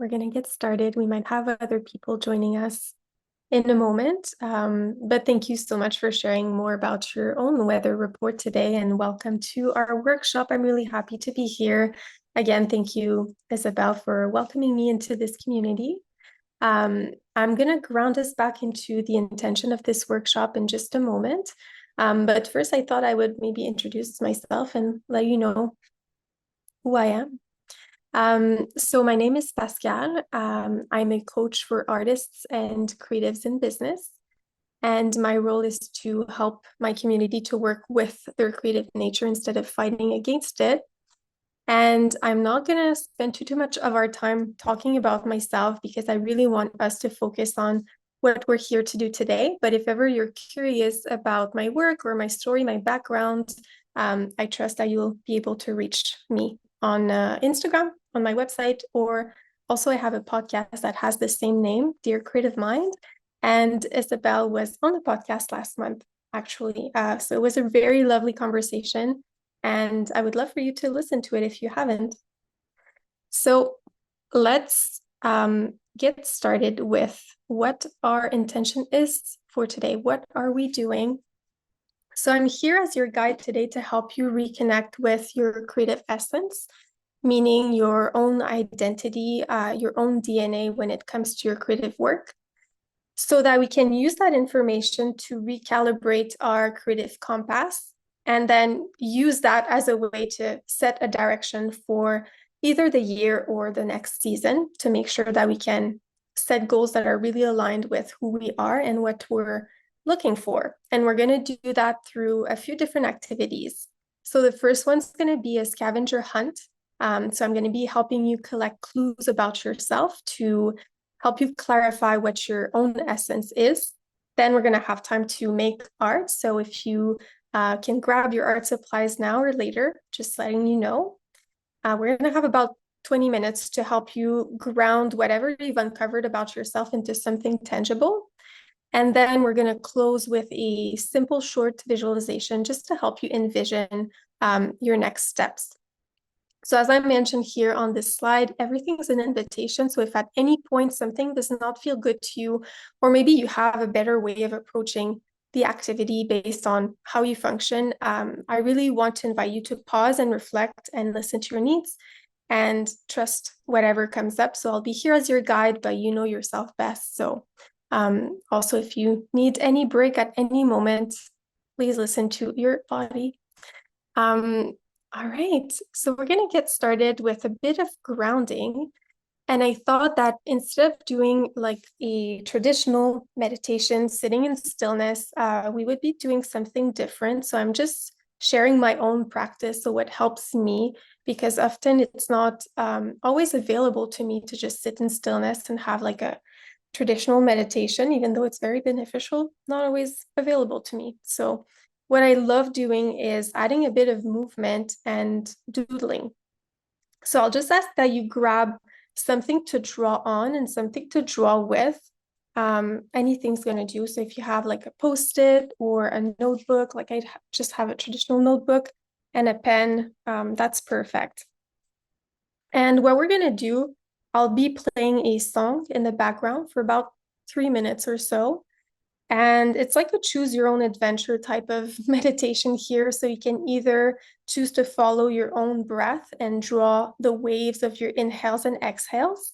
we're going to get started. We might have other people joining us in a moment, but thank you so much for sharing more about your own weather report today, and welcome to our workshop. I'm really happy to be here. Again, thank you, Isabel, for welcoming me into this community. I'm going to ground us back into the intention of this workshop in just a moment. But first, I thought I would maybe introduce myself and let you know who I am. So my name is Pascale. I'm a coach for artists and creatives in business. And my role is to help my community to work with their creative nature instead of fighting against it. And I'm not going to spend too much of our time talking about myself because I really want us to focus on what we're here to do today. But if ever you're curious about my work or my story, my background, I trust that you'll be able to reach me on Instagram, on my website, or also I have a podcast that has the same name, Dear Creative Mind. And Isabel was on the podcast last month, actually. So it was a very lovely conversation. And I would love for you to listen to it if you haven't. So let's get started with what our intention is for today. What are we doing? So I'm here as your guide today to help you reconnect with your creative essence, meaning your own identity, your own DNA when it comes to your creative work, so that we can use that information to recalibrate our creative compass and then use that as a way to set a direction for either the year or the next season to make sure that we can set goals that are really aligned with who we are and what we're looking for. And we're going to do that through a few different activities. So the first one's going to be a scavenger hunt. So I'm going to be helping you collect clues about yourself to help you clarify what your own essence is. Then we're going to have time to make art. So if you can grab your art supplies now or later, just letting you know. We're going to have about 20 minutes to help you ground whatever you've uncovered about yourself into something tangible. And then we're going to close with a simple short visualization just to help you envision your next steps. So as I mentioned here on this slide, everything is an invitation. So if at any point something does not feel good to you, or maybe you have a better way of approaching the activity based on how you function, I really want to invite you to pause and reflect and listen to your needs and trust whatever comes up. So I'll be here as your guide, but you know yourself best. So also, if you need any break at any moment, please listen to your body. All right, so we're going to get started with a bit of grounding. And I thought that instead of doing like a traditional meditation, sitting in stillness, we would be doing something different. So I'm just sharing my own practice, so what helps me, because often it's not always available to me to just sit in stillness and have like a traditional meditation, even though it's very beneficial, not always available to me. So what I love doing is adding a bit of movement and doodling. So I'll just ask that you grab something to draw on and something to draw with. Anything's going to do. So if you have like a Post-it or a notebook, like I just have a traditional notebook and a pen, that's perfect. And what we're going to do, I'll be playing a song in the background for about 3 minutes or so. And it's like a choose your own adventure type of meditation here. So you can either choose to follow your own breath and draw the waves of your inhales and exhales.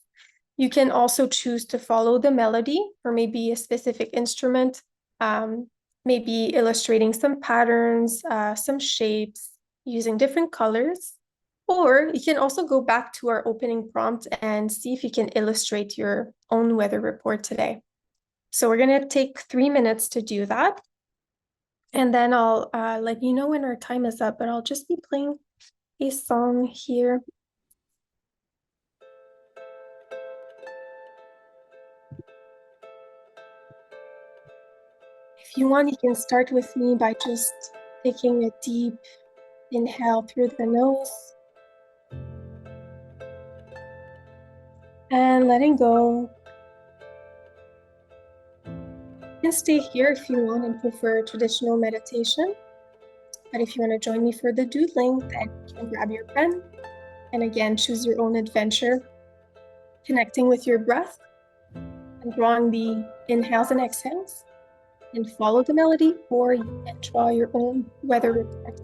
You can also choose to follow the melody or maybe a specific instrument, maybe illustrating some patterns, some shapes, using different colors. Or you can also go back to our opening prompt and see if you can illustrate your own weather report today. So we're going to take 3 minutes to do that. And then I'll let you know when our time is up, but I'll just be playing a song here. If you want, you can start with me by just taking a deep inhale through the nose and letting go. You can stay here if you want and prefer traditional meditation. But if you want to join me for the doodling, then you can grab your pen and again, choose your own adventure. connecting with your breath and drawing the inhales and exhales, and follow the melody, or you can draw your own weather report.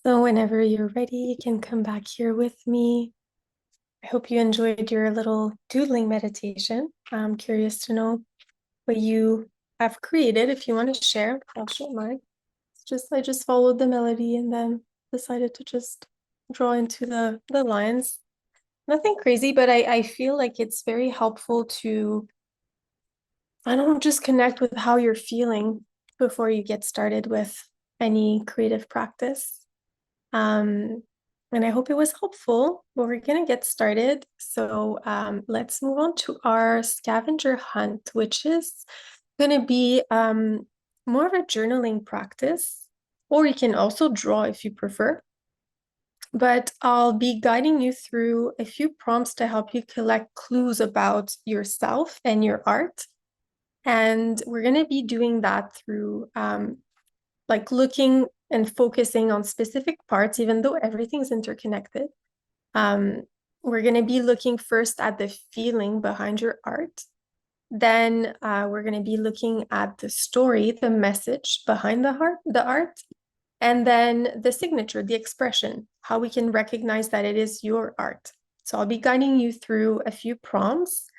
So whenever you're ready, you can come back here with me. I hope you enjoyed your little doodling meditation. I'm curious to know what you have created. If you want to share, I'll share mine. I just followed the melody and then decided to just draw into the lines. Nothing crazy, but I feel like it's very helpful to, I don't know, just connect with how you're feeling before you get started with any creative practice. Um, and I hope it was helpful. But we're gonna get started. So let's move on to our scavenger hunt, which is gonna be more of a journaling practice, or you can also draw if you prefer. But I'll be guiding you through a few prompts to help you collect clues about yourself and your art. And we're going to be doing that through like looking and focusing on specific parts, even though everything's interconnected. Um, we're going to be looking first at the feeling behind your art. Then we're going to be looking at the story, the message behind the art, and then the signature, the expression, how we can recognize that it is your art. So I'll be guiding you through a few prompts.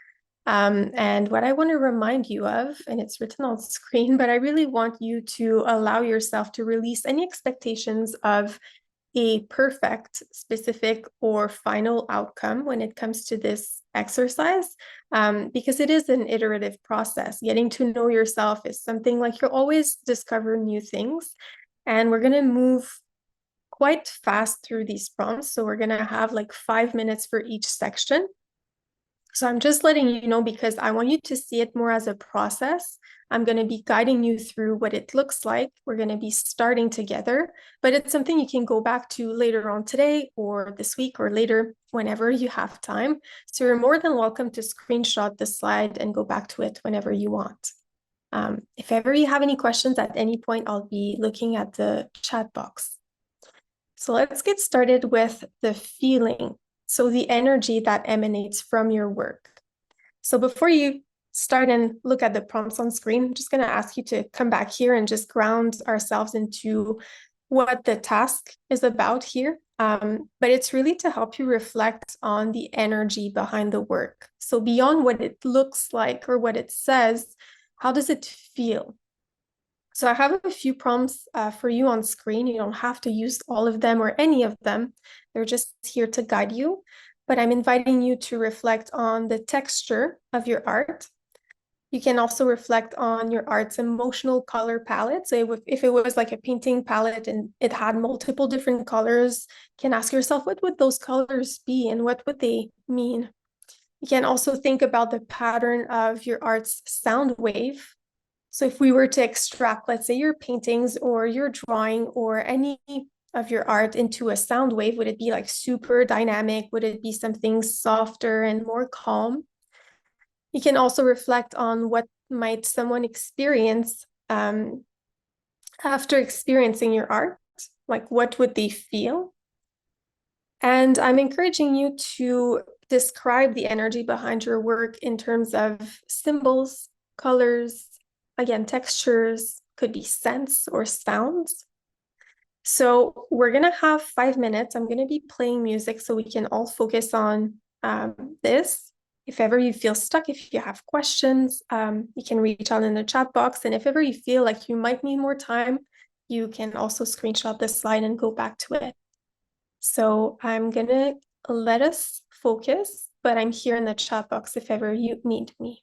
And what I want to remind you of, and it's written on screen, but I really want you to allow yourself to release any expectations of a perfect, specific, or final outcome when it comes to this exercise, because it is an iterative process. Getting to know yourself is something like you're always discovering new things. And we're going to move quite fast through these prompts. So we're going to have like 5 minutes for each section. So I'm just letting you know because I want you to see it more as a process. I'm going to be guiding you through what it looks like. We're going to be starting together, but it's something you can go back to later on today or this week or later whenever you have time. So you're more than welcome to screenshot the slide and go back to it whenever you want. If ever you have any questions at any point, I'll be looking at the chat box. So let's get started with the feeling. So the energy that emanates from your work. So before you start and look at the prompts on screen, I'm just going to ask you to come back here and just ground ourselves into what the task is about here. But it's really to help you reflect on the energy behind the work. So beyond what it looks like or what it says, how does it feel? So I have a few prompts for you on screen. You don't have to use all of them or any of them. They're just here to guide you. But I'm inviting you to reflect on the texture of your art. You can also reflect on your art's emotional color palette. So if it was like a painting palette and it had multiple different colors, you can ask yourself, what would those colors be and what would they mean? You can also think about the pattern of your art's sound wave. So if we were to extract, let's say, your paintings or your drawing or any of your art into a sound wave, would it be like super dynamic? Would it be something softer and more calm? You can also reflect on what might someone experience after experiencing your art. Like, what would they feel? And I'm encouraging you to describe the energy behind your work in terms of symbols, colors, again, textures, could be scents or sounds. So we're going to have 5 minutes. I'm going to be playing music so we can all focus on this. If ever you feel stuck, if you have questions, you can reach out in the chat box. And if ever you feel like you might need more time, you can also screenshot this slide and go back to it. So I'm going to let us focus, but I'm here in the chat box if ever you need me.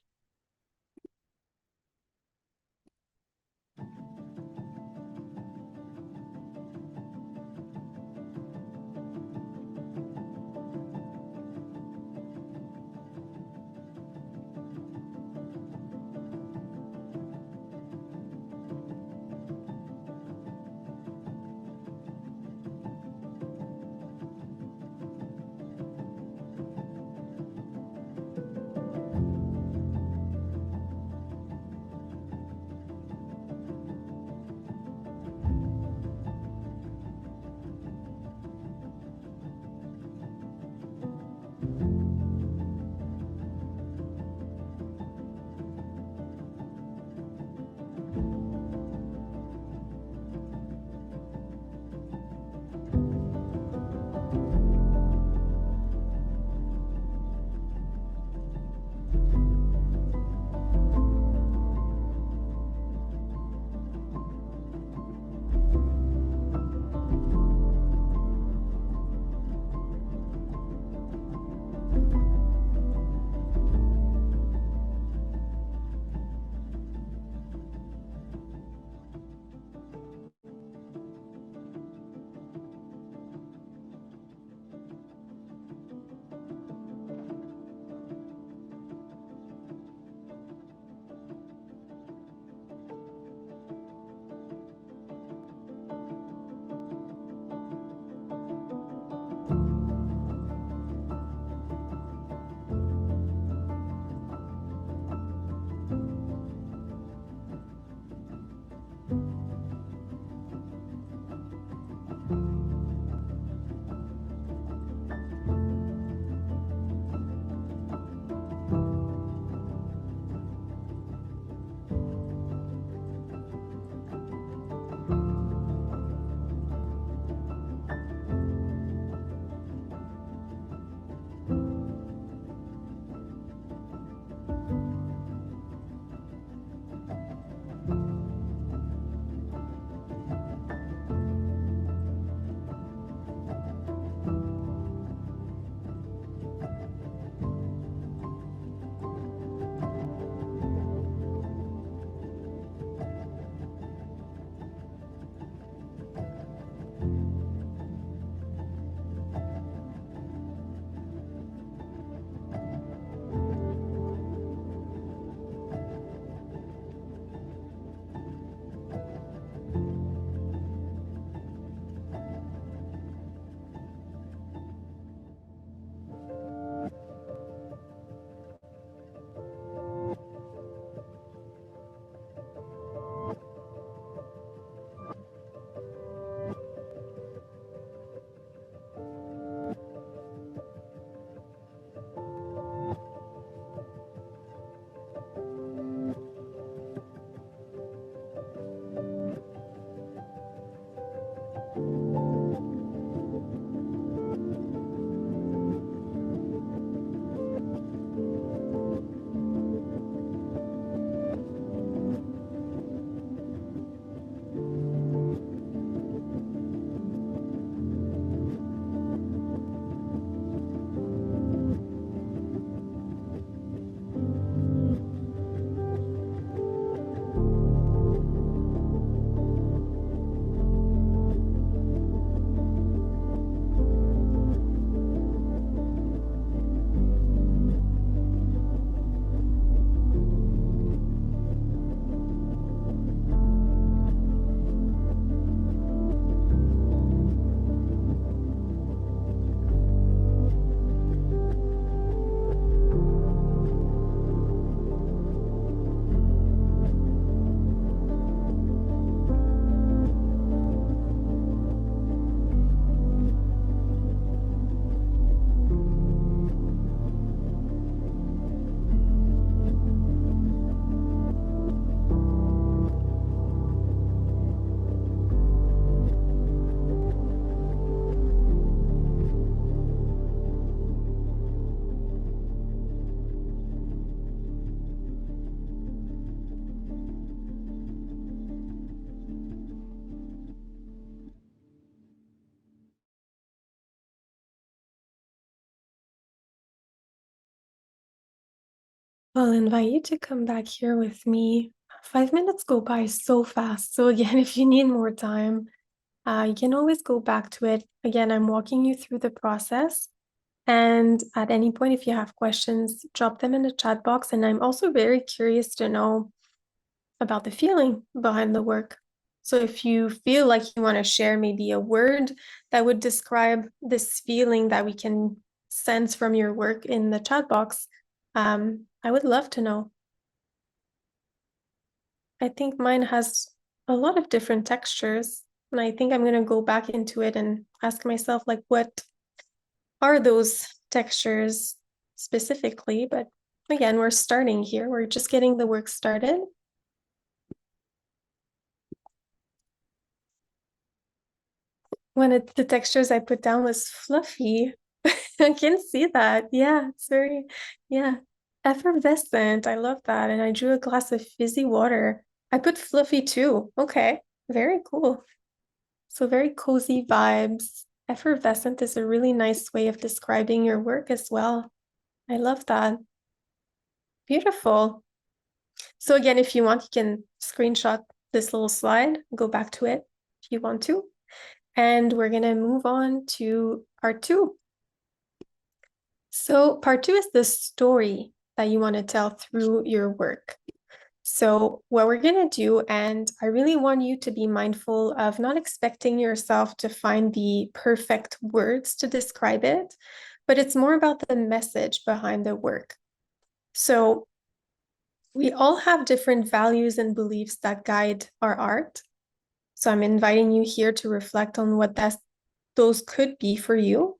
I'll invite you to come back here with me. 5 minutes go by so fast. So again, if you need more time, you can always go back to it. Again, I'm walking you through the process. And at any point, if you have questions, drop them in the chat box. And I'm also very curious to know about the feeling behind the work. So if you feel like you want to share maybe a word that would describe this feeling that we can sense from your work in the chat box, I would love to know. I think mine has a lot of different textures, and I think I'm going to go back into it and ask myself, like, what are those textures specifically? But again, we're starting here. We're just getting the work started. The textures I put down was fluffy. I can see that. Yeah, it's very, yeah, effervescent. I love that. And I drew a glass of fizzy water. I put fluffy too. Okay, very cool. So very cozy vibes. Effervescent is a really nice way of describing your work as well. I love that. Beautiful. So again, if you want, you can screenshot this little slide, go back to it if you want to. And we're going to move on to part two. So part two is the story that you want to tell through your work. So what we're going to do, and I really want you to be mindful of not expecting yourself to find the perfect words to describe it, but it's more about the message behind the work. So we all have different values and beliefs that guide our art. So I'm inviting you here to reflect on what those could be for you.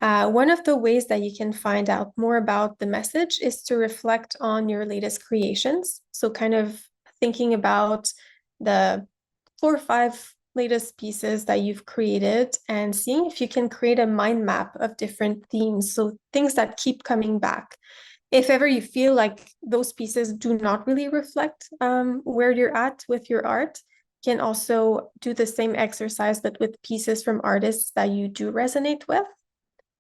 One of the ways that you can find out more about the message is to reflect on your latest creations. So kind of thinking about the 4 or 5 latest pieces that you've created and seeing if you can create a mind map of different themes. So things that keep coming back. If ever you feel like those pieces do not really reflect where you're at with your art, you can also do the same exercise, but with pieces from artists that you do resonate with,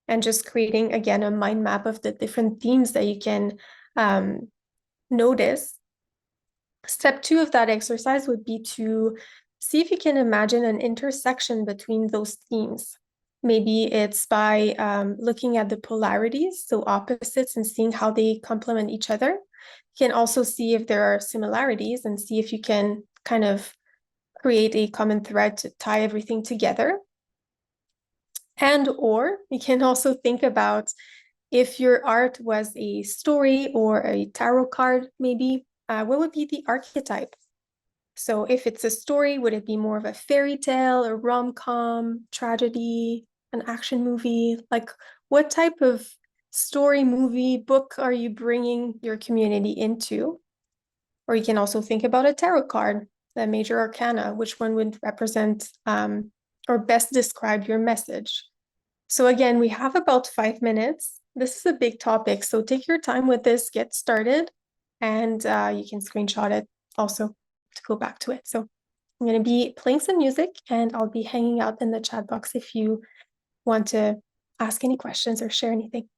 and just creating, again, a mind map of the different themes that you can notice. Step 2 of that exercise would be to see if you can imagine an intersection between those themes. Maybe it's by looking at the polarities, so opposites, and seeing how they complement each other. You can also see if there are similarities and see if you can kind of create a common thread to tie everything together. And or you can also think about if your art was a story or a tarot card, maybe, what would be the archetype? So if it's a story, would it be more of a fairy tale, a rom-com, tragedy, an action movie? Like, what type of story, movie, book are you bringing your community into? Or you can also think about a tarot card, the major arcana, which one would represent or best describe your message? So again, we have about 5 minutes. This is a big topic, so take your time with this, get started, and you can screenshot it also to go back to it. So I'm going to be playing some music, and I'll be hanging out in the chat box if you want to ask any questions or share anything.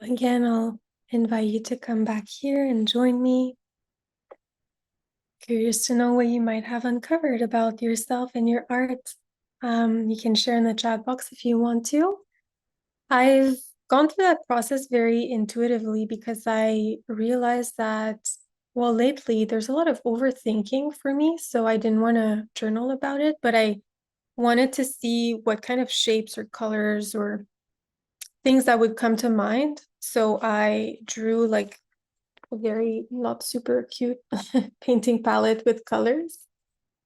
Again, I'll invite you to come back here and join me. Curious to know what you might have uncovered about yourself and your art. You can share in the chat box if you want to. I've gone through that process very intuitively because I realized that, well, lately there's a lot of overthinking for me. So I didn't want to journal about it, but I wanted to see what kind of shapes or colors or things that would come to mind. So I drew like a very not super cute painting palette with colors.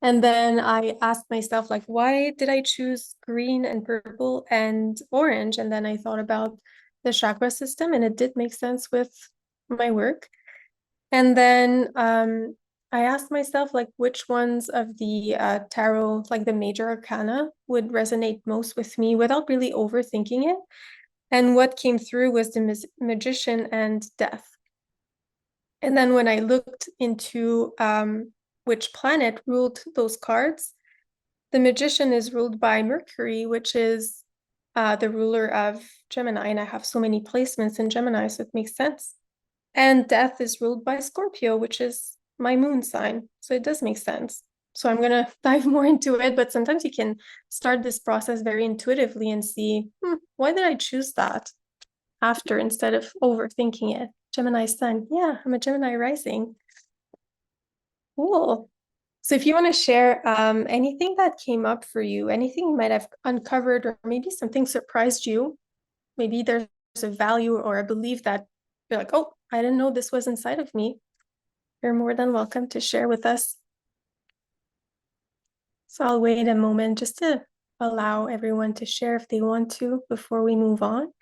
And then I asked myself, like, why did I choose green and purple and orange? And then I thought about the chakra system, and it did make sense with my work. And then I asked myself, like, which ones of the tarot, like the major arcana, would resonate most with me without really overthinking it. And what came through was the magician and death. And then when I looked into which planet ruled those cards, the magician is ruled by Mercury, which is the ruler of Gemini. And I have so many placements in Gemini, so it makes sense. And death is ruled by Scorpio, which is my moon sign. So it does make sense. So I'm going to dive more into it. But sometimes you can start this process very intuitively and see, why did I choose that after instead of overthinking it? Gemini sun. Yeah, I'm a Gemini rising. Cool. So if you want to share anything that came up for you, anything you might have uncovered, or maybe something surprised you, maybe there's a value or a belief that you're like, oh, I didn't know this was inside of me. You're more than welcome to share with us. So I'll wait a moment just to allow everyone to share if they want to before we move on.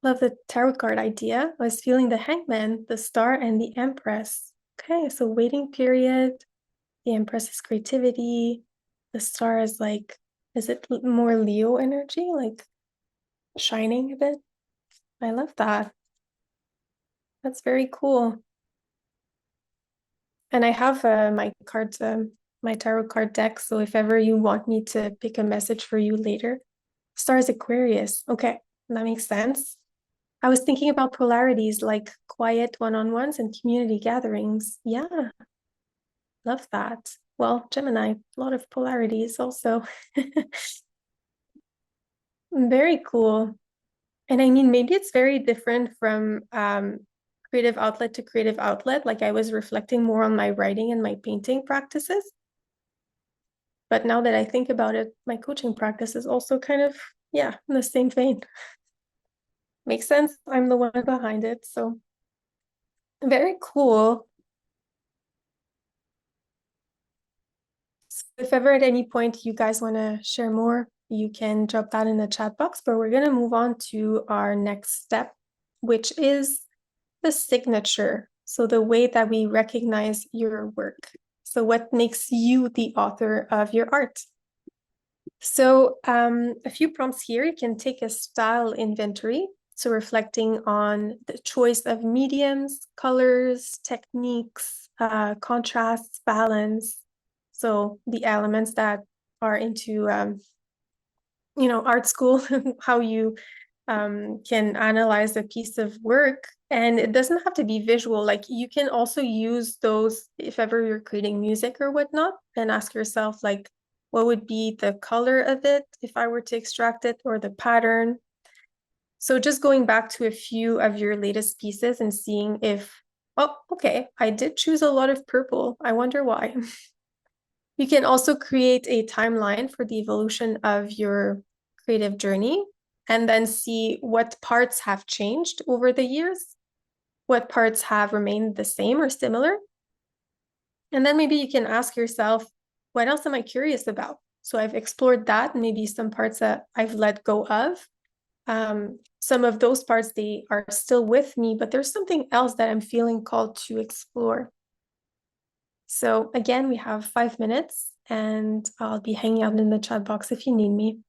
Love the tarot card idea. I was feeling the Hangman, the Star, and the Empress. Okay, so waiting period. The Empress is creativity. The Star is like, is it more Leo energy, like shining a bit? I love that. That's very cool. And I have my cards, my tarot card deck. So if ever you want me to pick a message for you later, Star is Aquarius. Okay, that makes sense. I was thinking about polarities like quiet one-on-ones and community gatherings. Yeah, love that. Well, Gemini, a lot of polarities also. Very cool. And I mean, maybe it's very different from creative outlet to creative outlet. Like I was reflecting more on my writing and my painting practices. But now that I think about it, my coaching practice is also kind of, yeah, in the same vein. Makes sense. I'm the one behind it. So very cool. So if ever at any point you guys want to share more, you can drop that in the chat box. But we're going to move on to our next step, which is the signature. So the way that we recognize your work. So what makes you the author of your art? So a few prompts here. You can take a style inventory. So reflecting on the choice of mediums, colors, techniques, contrasts, balance. So the elements that are into, art school, how you can analyze a piece of work. And it doesn't have to be visual. Like you can also use those if ever you're creating music or whatnot, and ask yourself, like, what would be the color of it if I were to extract it, or the pattern. So just going back to a few of your latest pieces and seeing if, oh, okay, I did choose a lot of purple. I wonder why. You can also create a timeline for the evolution of your creative journey and then see what parts have changed over the years, what parts have remained the same or similar. And then maybe you can ask yourself, what else am I curious about? So I've explored that, maybe some parts that I've let go of. Some of those parts, they are still with me, but there's something else that I'm feeling called to explore. So again, we have 5 minutes and I'll be hanging out in the chat box if you need me.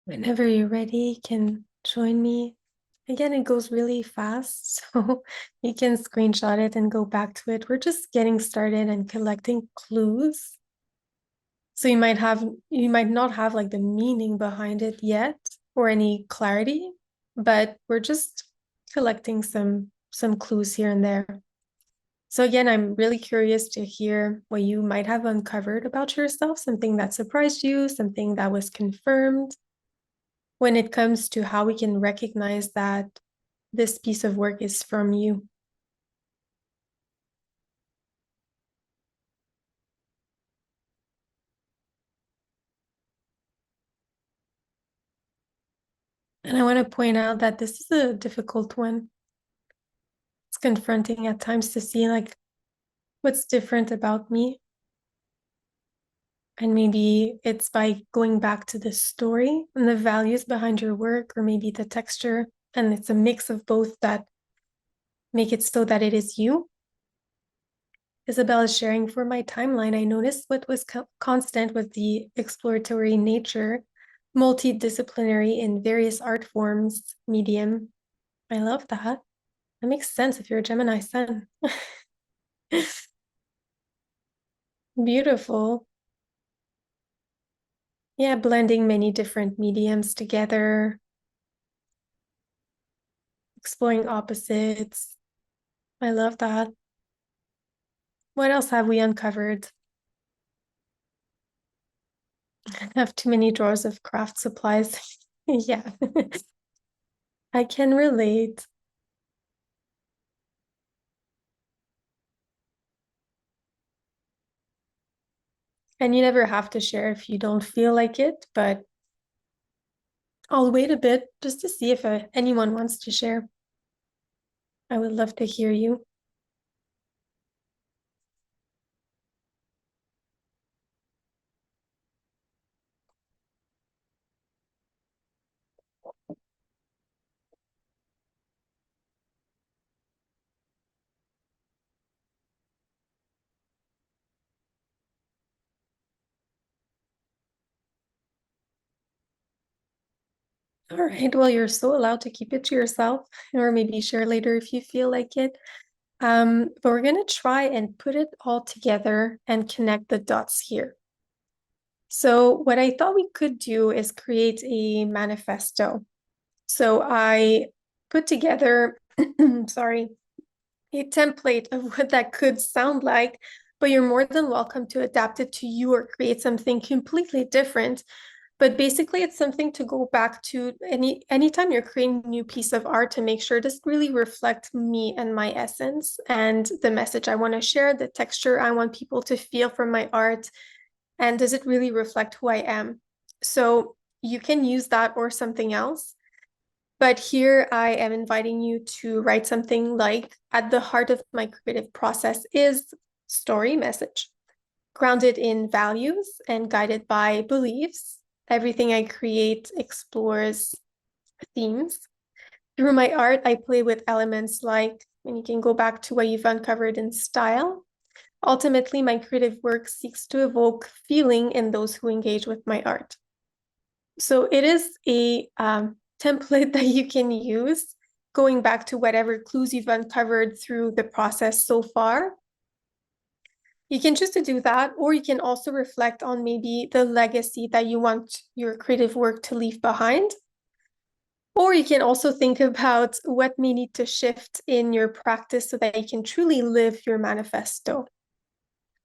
Whenever you're ready, you can join me. Again, it goes really fast, so you can screenshot it and go back to it. We're just getting started and collecting clues. So you might not have like the meaning behind it yet or any clarity, but we're just collecting some clues here and there. So again, I'm really curious to hear what you might have uncovered about yourself, something that surprised you, something that was confirmed when it comes to how we can recognize that this piece of work is from you. And I want to point out that this is a difficult one. It's confronting at times to see like what's different about me. And maybe it's by going back to the story and the values behind your work, or maybe the texture. And it's a mix of both that make it so that it is you. Isabel is sharing for my timeline. I noticed what was constant was the exploratory nature, multidisciplinary in various art forms, medium. I love that. That makes sense if you're a Gemini sun. Beautiful. Yeah, blending many different mediums together, exploring opposites. I love that. What else have we uncovered? I have too many drawers of craft supplies. Yeah, I can relate. And you never have to share if you don't feel like it, but I'll wait a bit just to see if anyone wants to share. I would love to hear you. All right, well, you're so allowed to keep it to yourself, or maybe share later if you feel like it. But we're going to try and put it all together and connect the dots here. So what I thought we could do is create a manifesto. So I put together, sorry, a template of what that could sound like, but you're more than welcome to adapt it to you or create something completely different. But basically, it's something to go back to anytime you're creating a new piece of art to make sure this really reflects me and my essence and the message I want to share, the texture I want people to feel from my art, and does it really reflect who I am? So you can use that or something else. But here I am inviting you to write something like, at the heart of my creative process is story message, grounded in values and guided by beliefs. Everything I create explores themes. Through my art, I play with elements like, and you can go back to what you've uncovered in style. Ultimately, my creative work seeks to evoke feeling in those who engage with my art. So it is a template that you can use, going back to whatever clues you've uncovered through the process so far. You can choose to do that, or you can also reflect on maybe the legacy that you want your creative work to leave behind. Or you can also think about what may need to shift in your practice so that you can truly live your manifesto.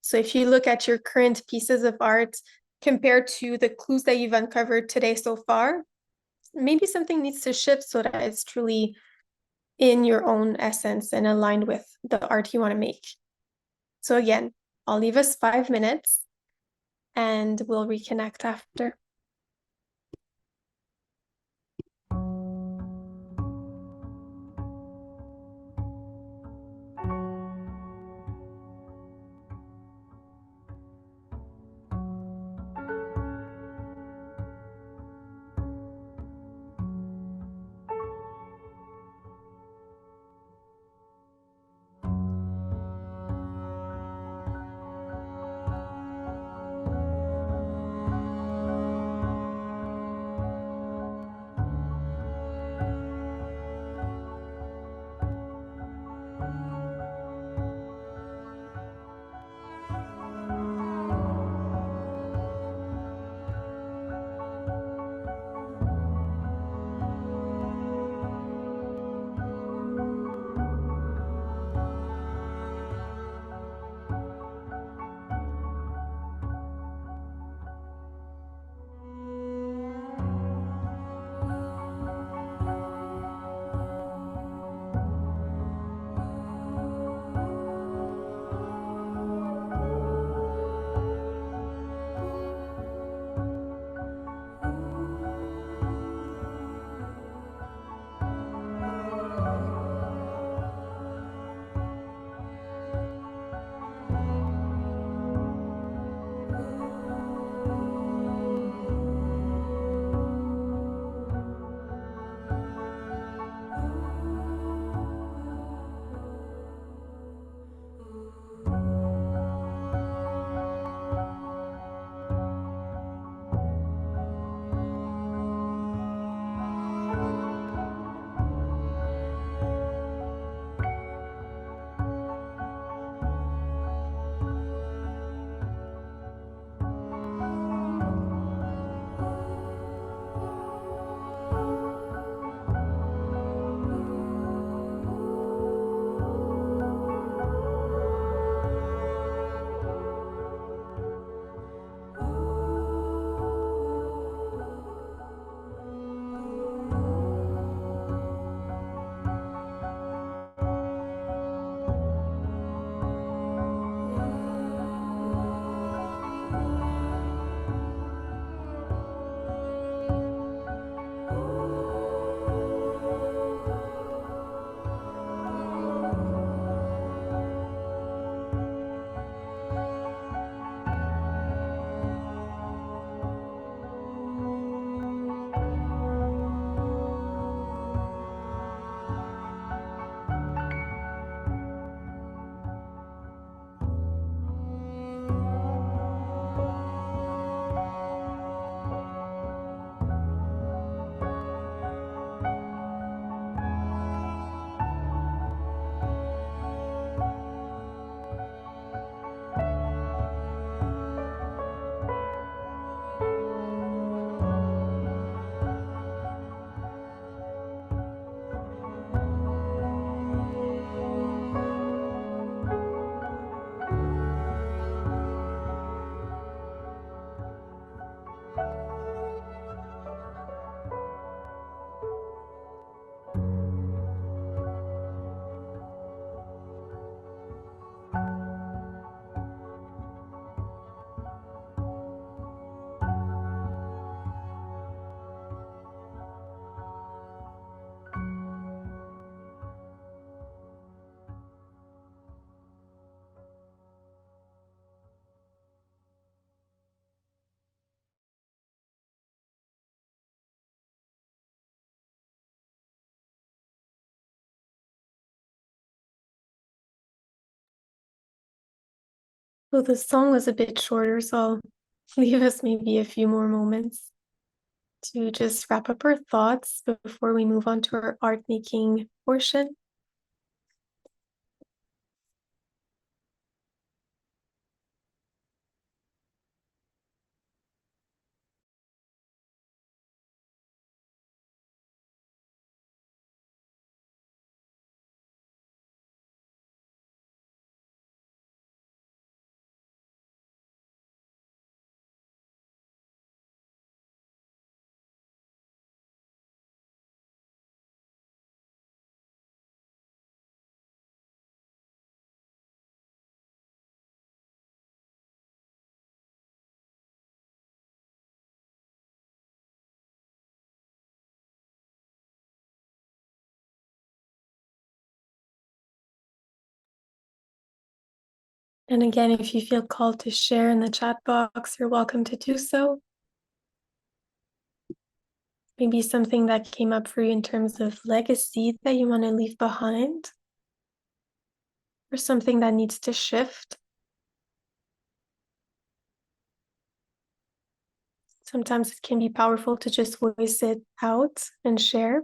So if you look at your current pieces of art compared to the clues that you've uncovered today so far, maybe something needs to shift so that it's truly in your own essence and aligned with the art you want to make. So again, I'll leave us 5 minutes and we'll reconnect after. Well, the song was a bit shorter, so I'll leave us maybe a few more moments to just wrap up our thoughts before we move on to our art making portion. And again, if you feel called to share in the chat box, you're welcome to do so. Maybe something that came up for you in terms of legacy that you want to leave behind, or something that needs to shift. Sometimes it can be powerful to just voice it out and share.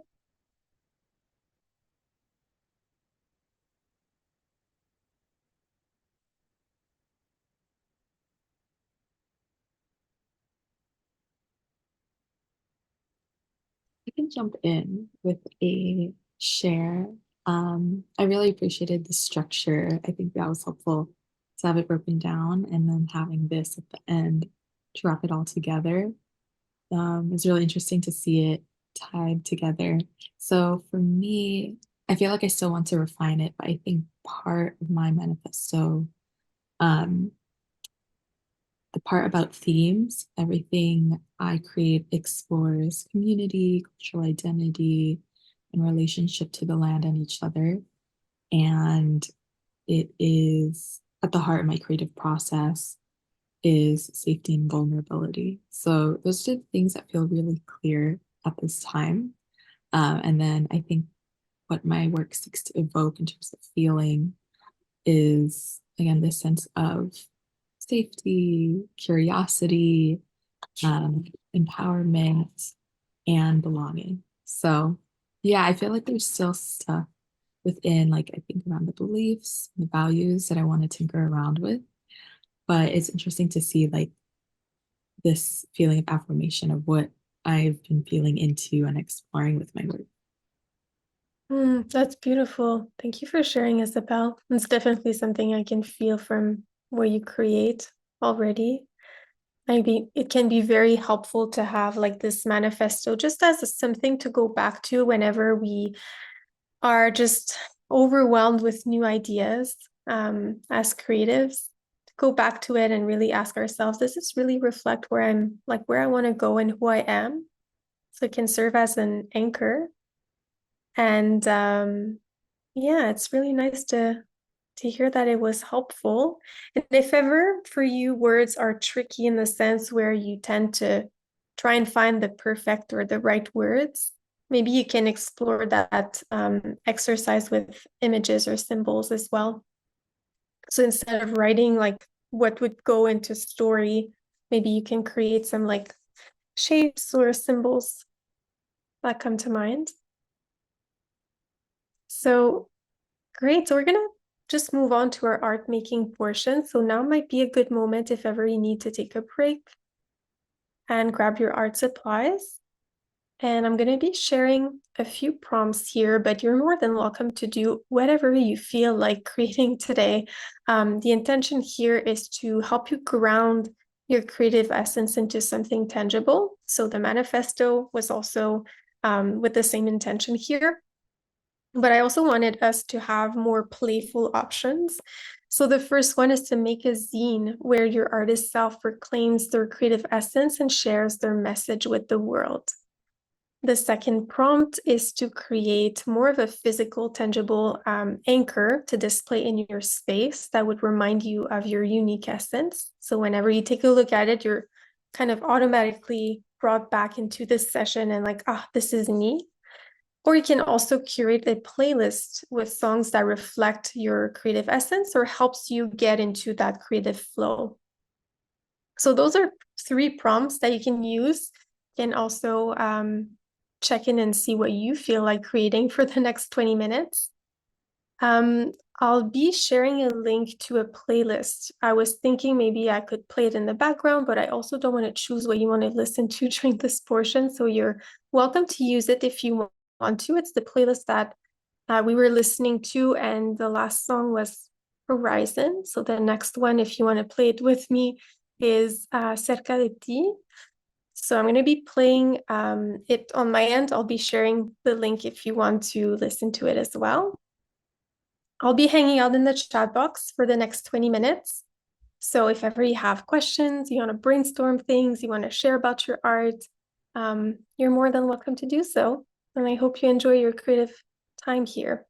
I can jump in with a share. I really appreciated the structure. I think that was helpful to have it broken down and then having this at the end to wrap it all together. It's really interesting to see it tied together. So for me, I feel like I still want to refine it, but I think part of my manifesto, um, the part about themes, everything I create explores community, cultural identity, and relationship to the land and each other. And it is at the heart of my creative process is safety and vulnerability. So those are the things that feel really clear at this time. And then I think what my work seeks to evoke in terms of feeling is, again, this sense of safety, curiosity, um, empowerment, and belonging. So, yeah, I feel like there's still stuff within, like, I think around the beliefs, the values that I want to tinker around with. But it's interesting to see, like, this feeling of affirmation of what I've been feeling into and exploring with my work. That's beautiful. Thank you for sharing, Isabel. It's definitely something I can feel from what you create already. Maybe it can be very helpful to have like this manifesto just as something to go back to whenever we are just overwhelmed with new ideas as creatives. To go back to it and really ask ourselves, does this really reflect where I'm like where I want to go and who I am? So it can serve as an anchor. And yeah, it's really nice to hear that it was helpful. And if ever for you words are tricky in the sense where you tend to try and find the perfect or the right words, maybe you can explore that exercise with images or symbols as well. So instead of writing like what would go into story, maybe you can create some like shapes or symbols that come to mind. So great. So we're gonna just move on to our art making portion. So now might be a good moment if ever you need to take a break and grab your art supplies. And I'm gonna be sharing a few prompts here, but you're more than welcome to do whatever you feel like creating today. The intention here is to help you ground your creative essence into something tangible. So the manifesto was also with the same intention here. But I also wanted us to have more playful options. So the first one is to make a zine where your artist self proclaims their creative essence and shares their message with the world. The second prompt is to create more of a physical, tangible anchor to display in your space that would remind you of your unique essence. So whenever you take a look at it, you're kind of automatically brought back into this session and like, ah, this is me. Or you can also curate a playlist with songs that reflect your creative essence or helps you get into that creative flow. So those are 3 prompts that you can use. You can also check in and see what you feel like creating for the next 20 minutes. Um, I'll be sharing a link to a playlist. I was thinking maybe I could play it in the background, but I also don't want to choose what you want to listen to during this portion. So you're welcome to use it if you want to. It's the playlist that we were listening to, and the last song was Horizon. So the next one, if you want to play it with me, is Cerca de Ti. So I'm going to be playing it on my end. I'll be sharing the link if you want to listen to it as well. I'll be hanging out in the chat box for the next 20 minutes. So if ever you have questions, you want to brainstorm things, you want to share about your art, you're more than welcome to do so. And I hope you enjoy your creative time here.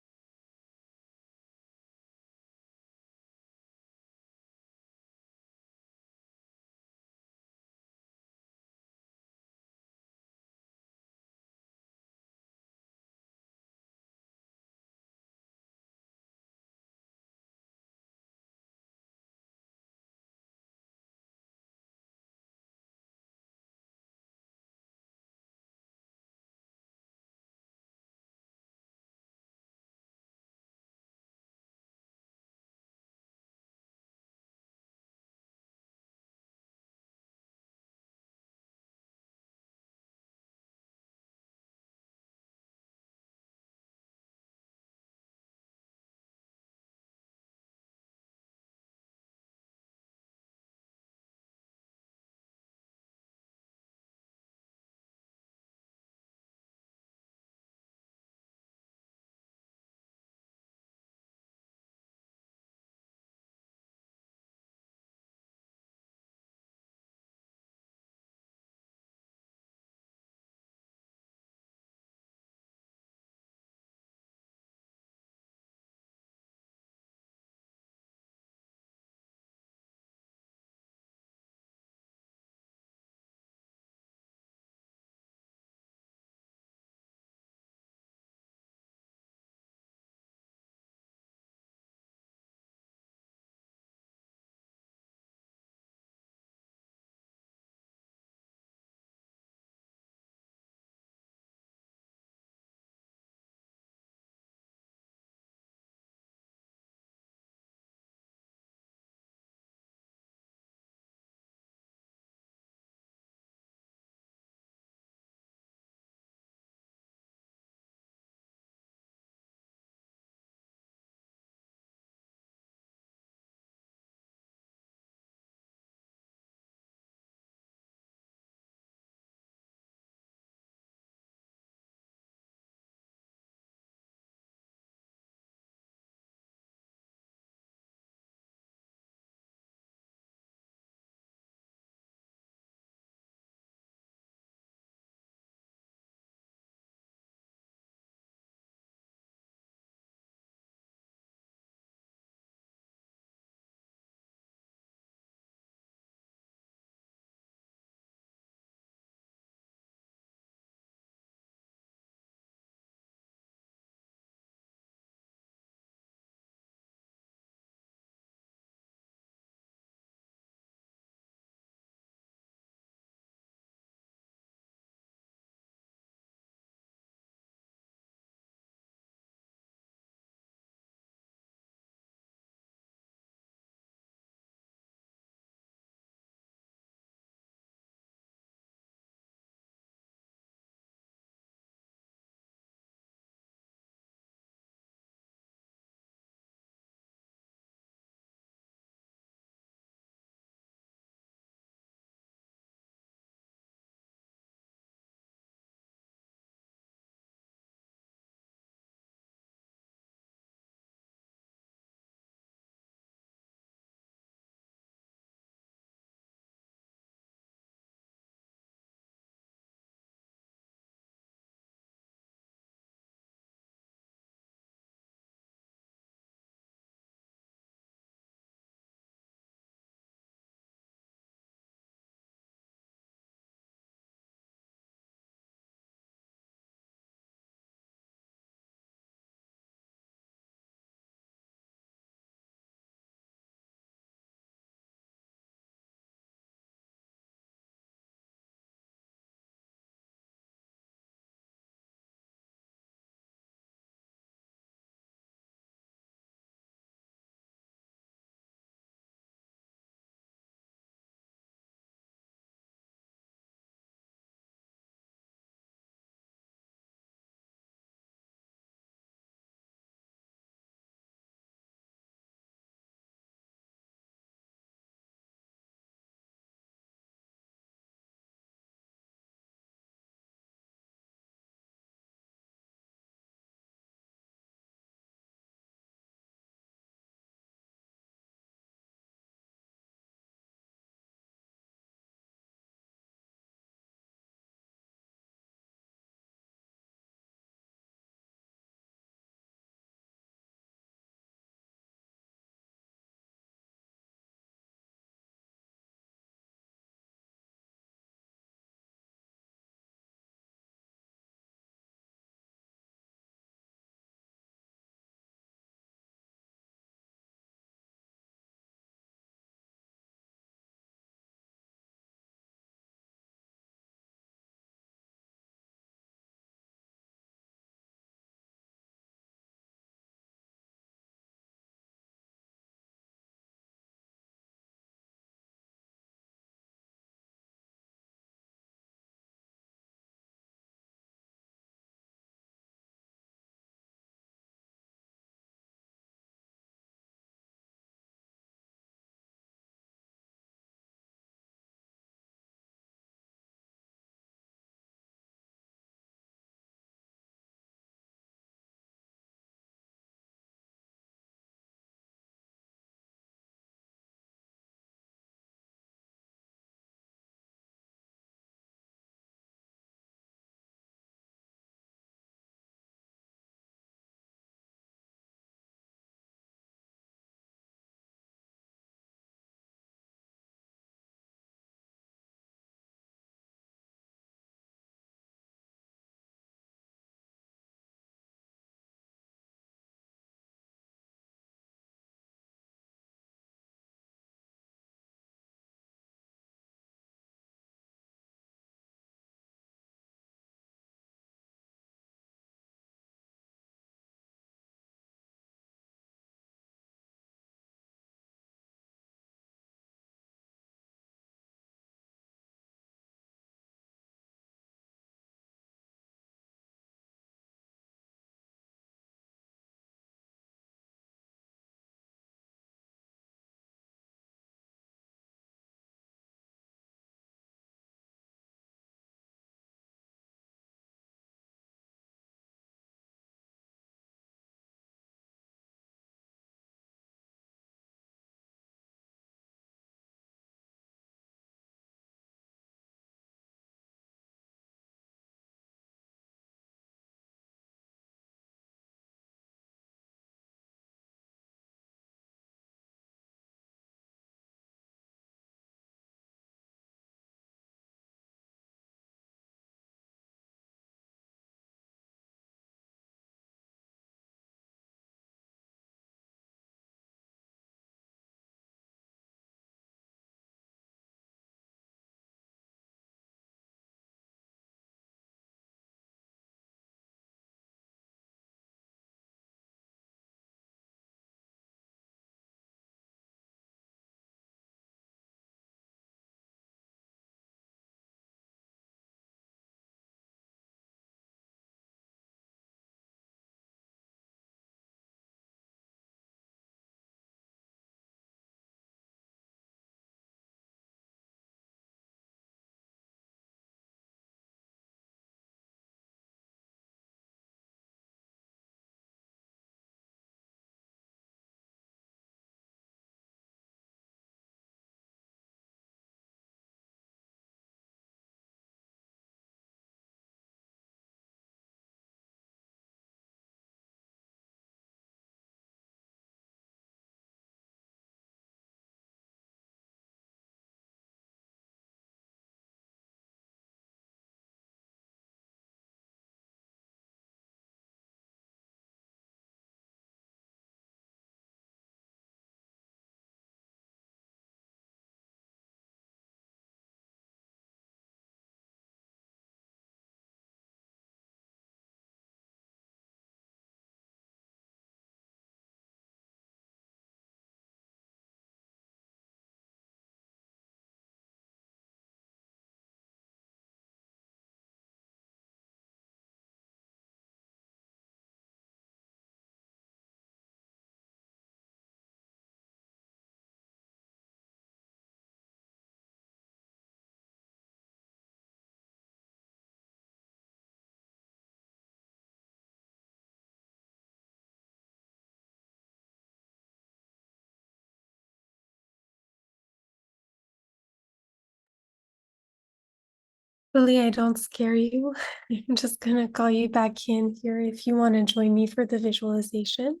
Hopefully, I don't scare you. I'm just gonna call you back in here if you want to join me for the visualization.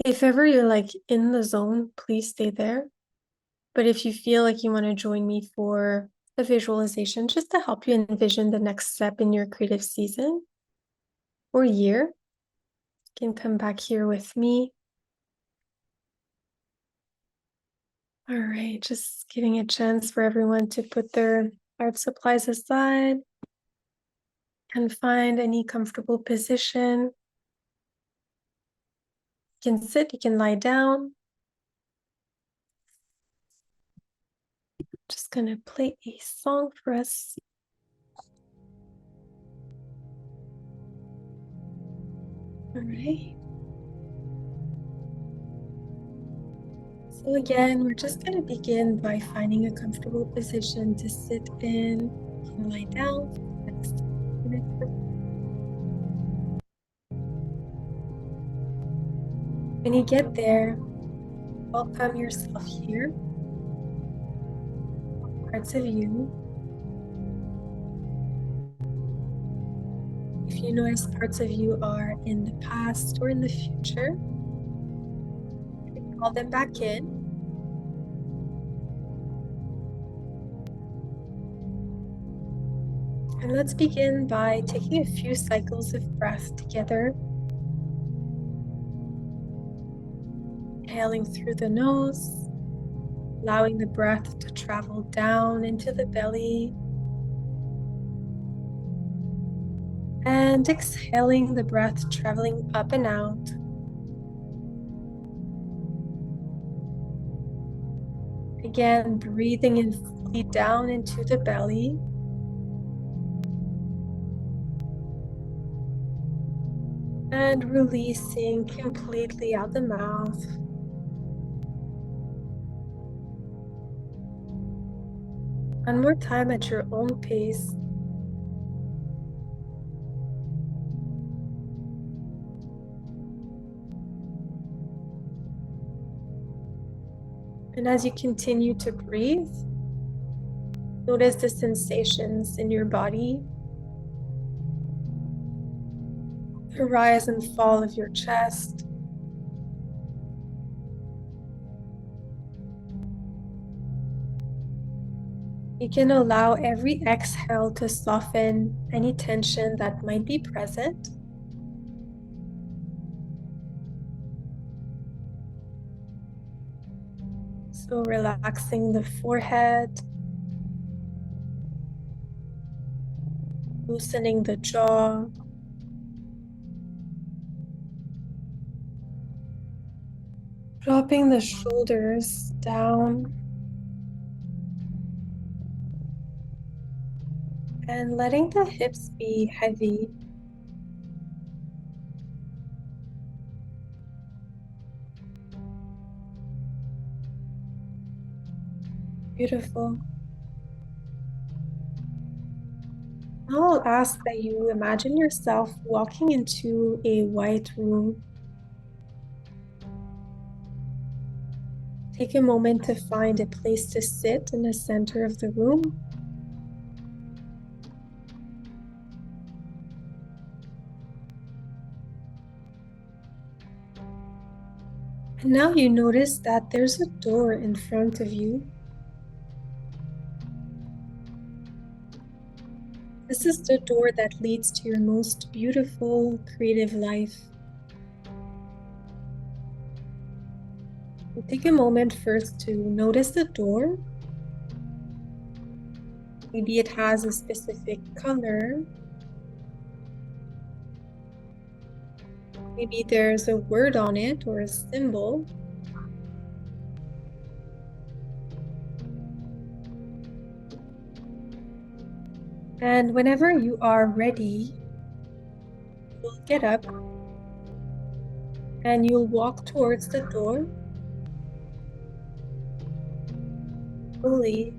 If ever you're like in the zone, please stay there. But if you feel like you want to join me for the visualization, just to help you envision the next step in your creative season or year, you can come back here with me. All right, just giving a chance for everyone to put their art supplies aside and find any comfortable position. You can sit, you can lie down. Just gonna play a song for us. All right. So again, we're just gonna begin by finding a comfortable position to sit in. You can lie down for the next minute. When you get there, welcome yourself here. Parts of you. If you notice parts of you are in the past or in the future, call them back in. And let's begin by taking a few cycles of breath together. Inhaling through the nose, allowing the breath to travel down into the belly. And exhaling the breath traveling up and out. Again, breathing in fully down into the belly. And releasing completely out the mouth. One more time at your own pace. And as you continue to breathe, notice the sensations in your body, the rise and fall of your chest. You can allow every exhale to soften any tension that might be present. So relaxing the forehead, loosening the jaw, dropping the shoulders down, and letting the hips be heavy. Beautiful. Now I'll ask that you imagine yourself walking into a white room. Take a moment to find a place to sit in the center of the room. And now you notice that there's a door in front of you. This is the door that leads to your most beautiful creative life. Take a moment first to notice the door. Maybe it has a specific color. Maybe there's a word on it or a symbol. And whenever you are ready, you'll get up and you'll walk towards the door slowly.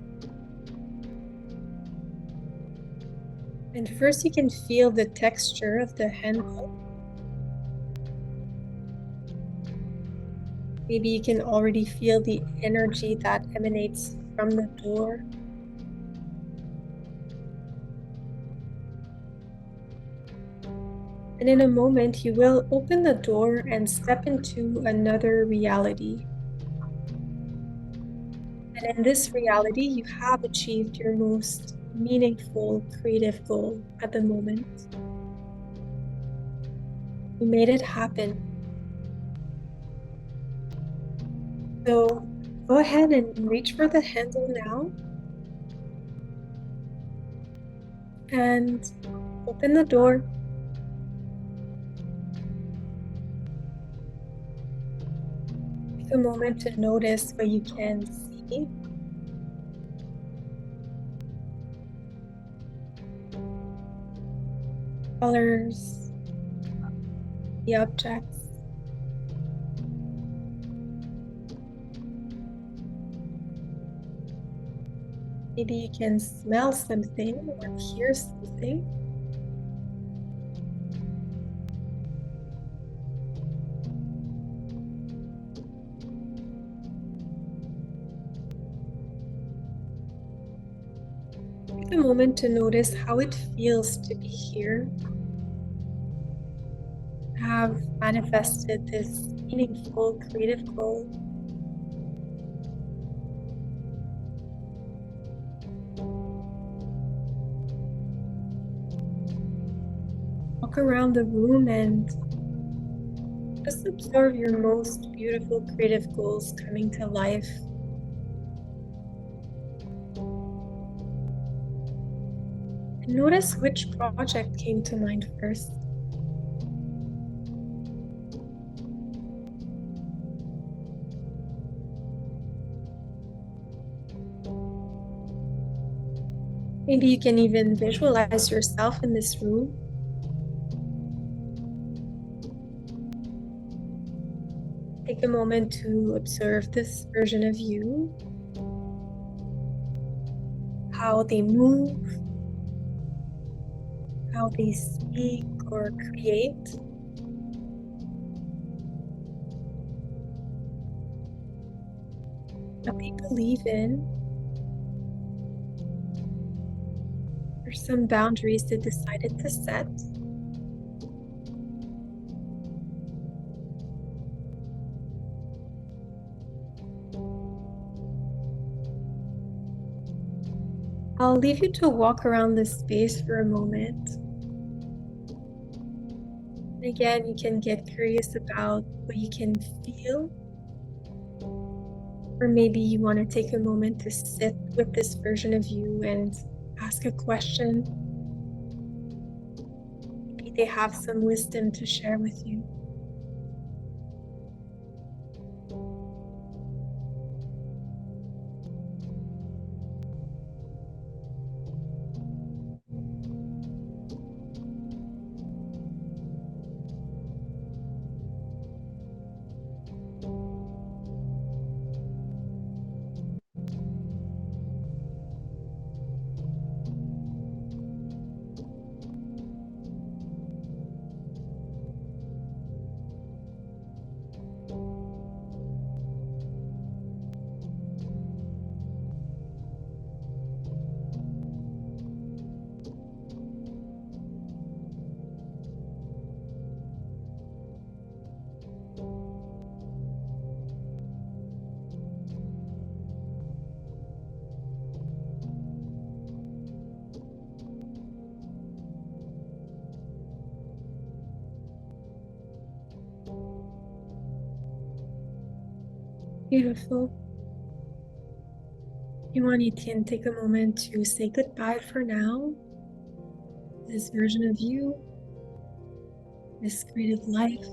And first you can feel the texture of the handle. Maybe you can already feel the energy that emanates from the door. And in a moment, you will open the door and step into another reality. And in this reality, you have achieved your most meaningful creative goal at the moment. You made it happen. So go ahead and reach for the handle now and open the door. Take a moment to notice what you can see. Colors, the objects. Maybe you can smell something or hear something. Take a moment to notice how it feels to be here, have manifested this meaningful creative goal. Walk around the room and just observe your most beautiful creative goals coming to life. And notice which project came to mind first. Maybe you can even visualize yourself in this room. Take a moment to observe this version of you, how they move, how they speak or create. What they believe in, or some boundaries they decided to set. I'll leave you to walk around this space for a moment. Again, you can get curious about what you can feel, or maybe you want to take a moment to sit with this version of you and ask a question. Maybe they have some wisdom to share with you. Beautiful. You can take a moment to say goodbye for now. This version of you, this creative life.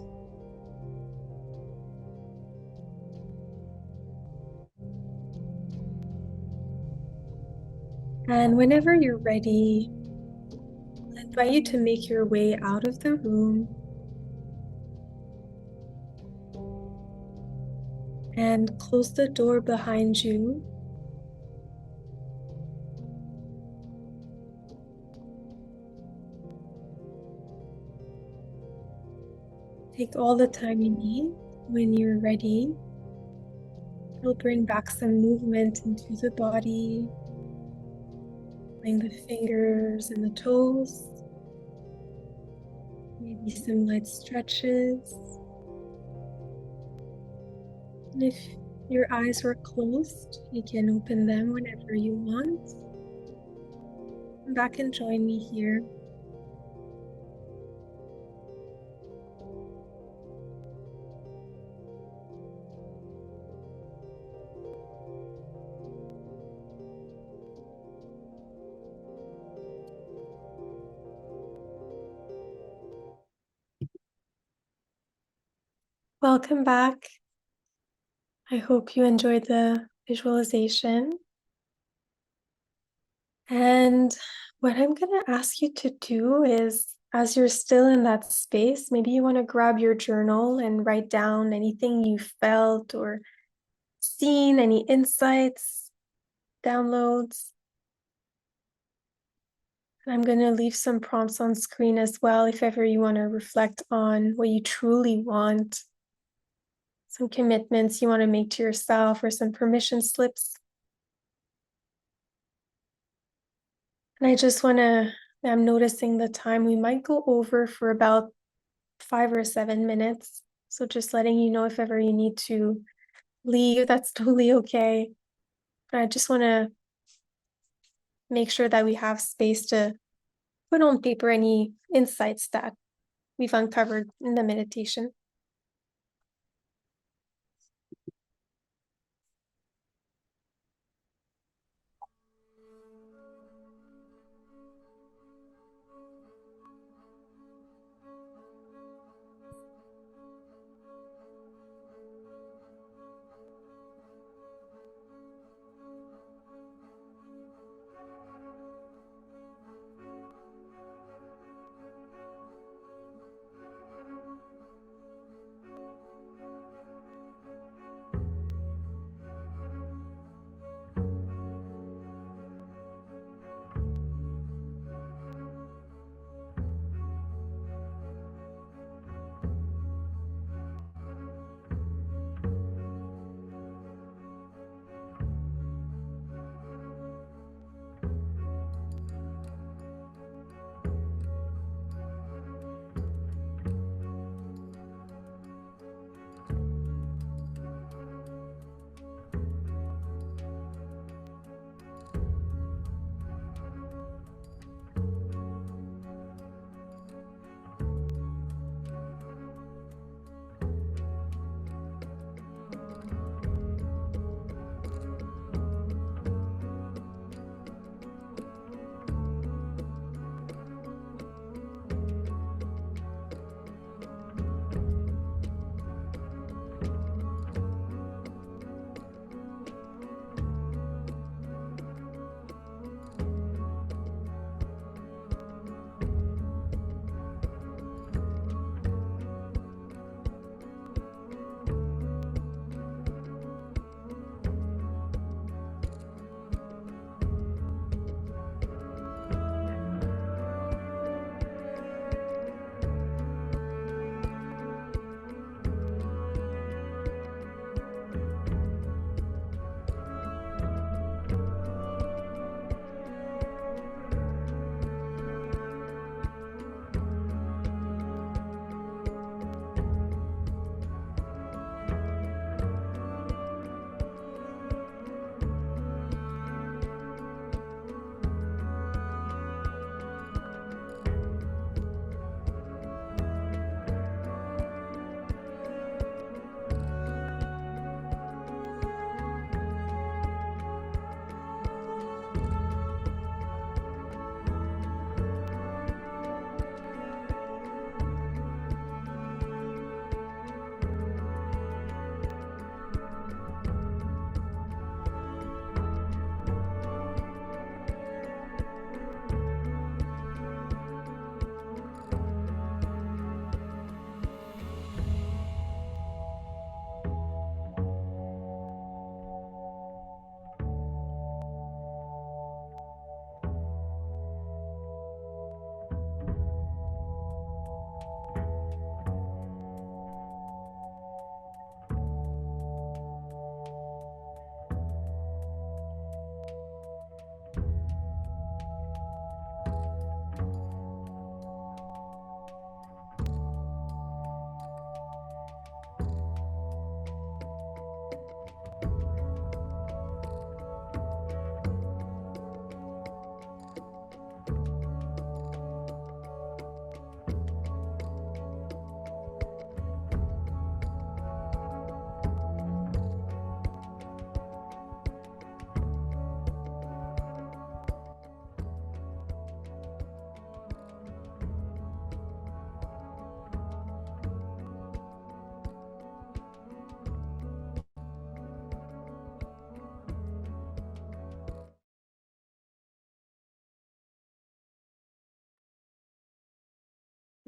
And whenever you're ready, I invite you to make your way out of the room and close the door behind you. Take all the time you need. When you're ready, you'll bring back some movement into the body. Bring the fingers and the toes. Maybe some light stretches. And if your eyes were closed, you can open them whenever you want. Come back and join me here. Welcome back. I hope you enjoyed the visualization. And what I'm going to ask you to do is, as you're still in that space, maybe you want to grab your journal and write down anything you felt or seen, any insights, downloads. And I'm going to leave some prompts on screen as well if ever you want to reflect on what you truly want, some commitments you want to make to yourself, or some permission slips. And I'm noticing the time. We might go over for about 5 or 7 minutes. So just letting you know if ever you need to leave, that's totally okay. But I just want to make sure that we have space to put on paper any insights that we've uncovered in the meditation.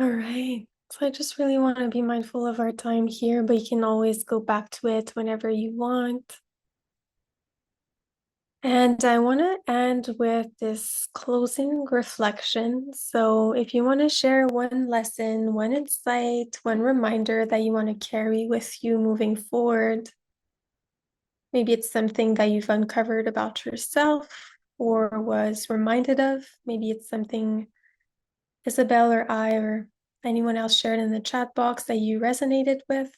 All right. So I just really want to be mindful of our time here, but you can always go back to it whenever you want. And I want to end with this closing reflection. So, if you want to share one lesson, one insight, one reminder that you want to carry with you moving forward, maybe it's something that you've uncovered about yourself or was reminded of. Maybe it's something Isabel or I or anyone else shared in the chat box that you resonated with.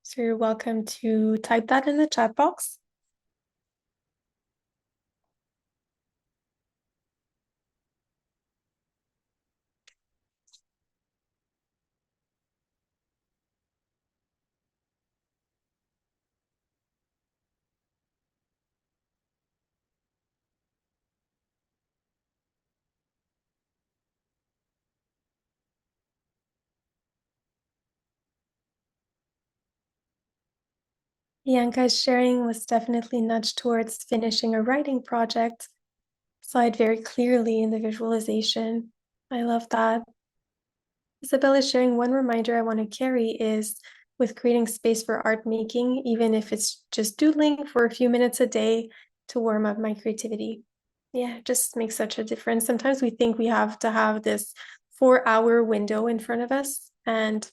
So, you're welcome to type that in the chat box. Bianca's sharing was definitely nudged towards finishing a writing project. Saw it very clearly in the visualization. I love that. Isabella is sharing one reminder I want to carry is with creating space for art making, even if it's just doodling for a few minutes a day to warm up my creativity. Yeah, it just makes such a difference. Sometimes we think we have to have this 4-hour window in front of us, and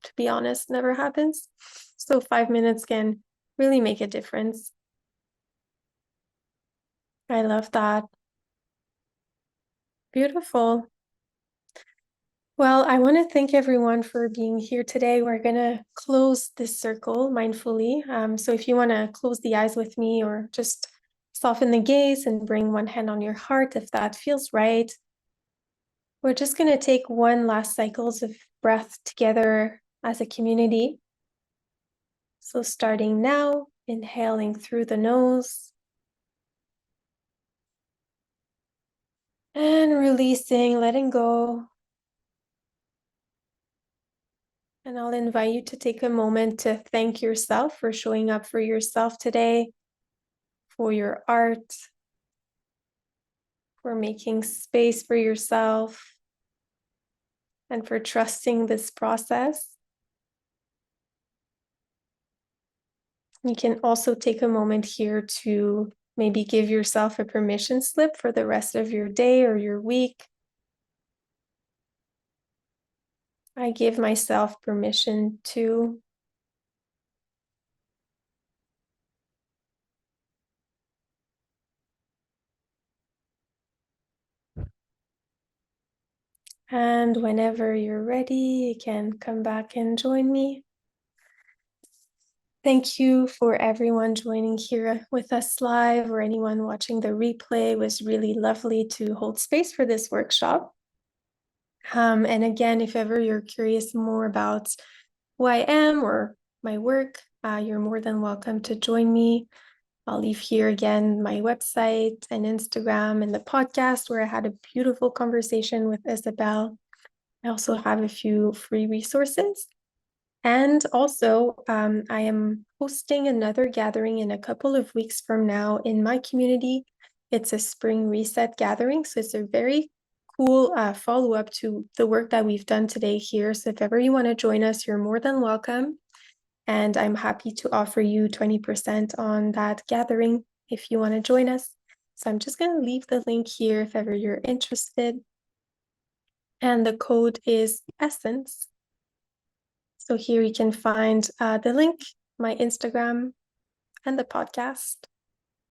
to be honest, never happens. So 5 minutes can really make a difference. I love that. Beautiful. Well, I want to thank everyone for being here today. We're going to close this circle mindfully. So if you want to close the eyes with me or just soften the gaze and bring one hand on your heart if that feels right. We're just going to take one last cycles of breath together as a community. So starting now, inhaling through the nose and releasing, letting go. And I'll invite you to take a moment to thank yourself for showing up for yourself today, for your art, for making space for yourself, and for trusting this process. You can also take a moment here to maybe give yourself a permission slip for the rest of your day or your week. I give myself permission to. And whenever you're ready, you can come back and join me. Thank you for everyone joining here with us live or anyone watching the replay. It was really lovely to hold space for this workshop. And again, if ever you're curious more about who I am or my work, you're more than welcome to join me. I'll leave here again my website and Instagram and the podcast where I had a beautiful conversation with Isabel. I also have a few free resources. And also, I am hosting another gathering in a couple of weeks from now in my community. It's a spring reset gathering. So it's a very cool follow-up to the work that we've done today here. So if ever you want to join us, you're more than welcome. And I'm happy to offer you 20% on that gathering if you want to join us. So I'm just going to leave the link here if ever you're interested. And the code is Essence. So here you can find the link, my Instagram, and the podcast.